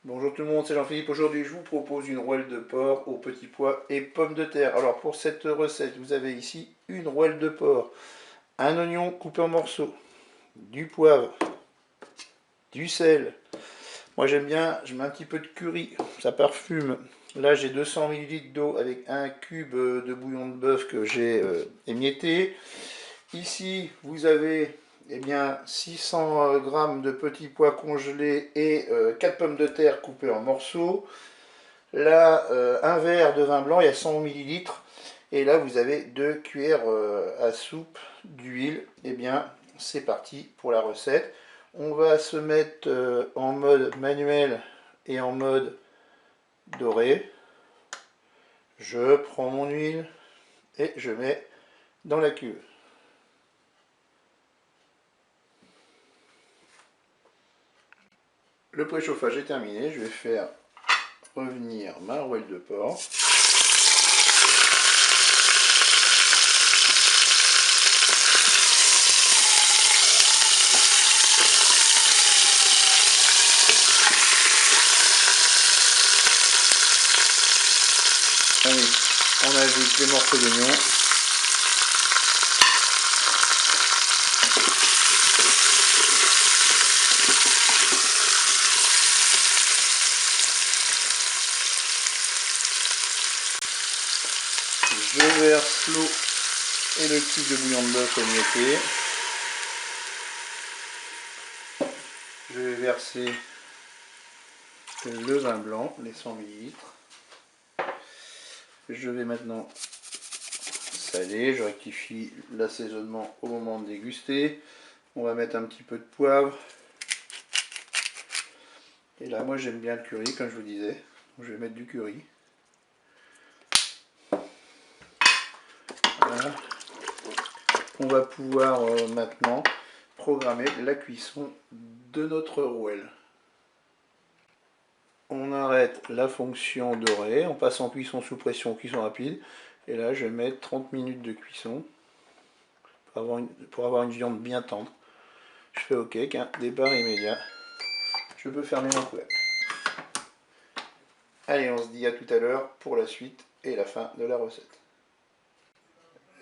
Bonjour tout le monde, c'est Jean-Philippe. Aujourd'hui, je vous propose une rouelle de porc aux petits pois et pommes de terre. Alors, pour cette recette, vous avez ici une rouelle de porc, un oignon coupé en morceaux, du poivre, du sel. Moi, j'aime bien, je mets un petit peu de curry, ça parfume. Là, j'ai 200 ml d'eau avec un cube de bouillon de bœuf que j'ai émietté. Ici, vous avez bien 600 g de petits pois congelés et 4 pommes de terre coupées en morceaux. Là, un verre de vin blanc, il y a 100 ml. Et là, vous avez 2 cuillères à soupe d'huile. Et bien, c'est parti pour la recette. On va se mettre en mode manuel et en mode doré. Je prends mon huile et je mets dans la cuve. Le préchauffage est terminé. Je vais faire revenir ma rouelle de porc. Allez, on ajoute les morceaux d'oignon. Je verse l'eau et le cube de bouillon de bœuf émietté. Je vais verser le vin blanc, les 100 ml. Je vais maintenant saler, je rectifie l'assaisonnement au moment de déguster. On va mettre un petit peu de poivre. Et là, moi j'aime bien le curry, comme je vous disais. Je vais mettre du curry. Voilà. On va pouvoir maintenant programmer la cuisson de notre rouelle. On arrête la fonction dorée, on passe en cuisson sous pression, cuisson rapide. Et là, je vais mettre 30 minutes de cuisson pour avoir une viande bien tendre. Je fais OK, avec un départ immédiat. Je peux fermer mon couvercle. Allez, on se dit à tout à l'heure pour la suite et la fin de la recette.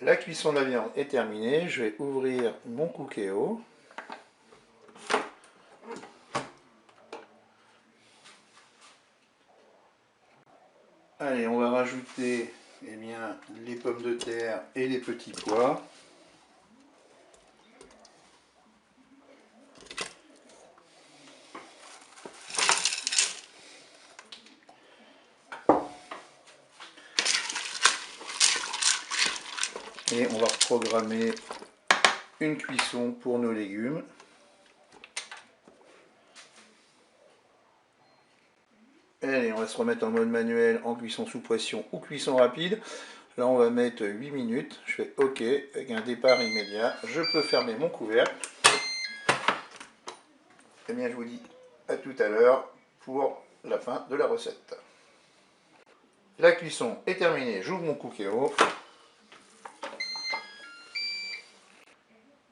La cuisson de la viande est terminée. Je vais ouvrir mon Cookéo. Allez, on va rajouter les pommes de terre et les petits pois. Et on va reprogrammer une cuisson pour nos légumes. Allez, on va se remettre en mode manuel, en cuisson sous pression ou cuisson rapide. Là, on va mettre 8 minutes. Je fais OK avec un départ immédiat. Je peux fermer mon couvercle. Et bien, je vous dis à tout à l'heure pour la fin de la recette. La cuisson est terminée. J'ouvre mon Cookéo.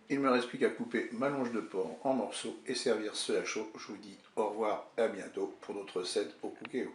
Il ne me reste plus qu'à couper ma longe de porc en morceaux et servir cela chaud. Je vous dis au revoir et à bientôt pour d'autres recettes au Cookéo.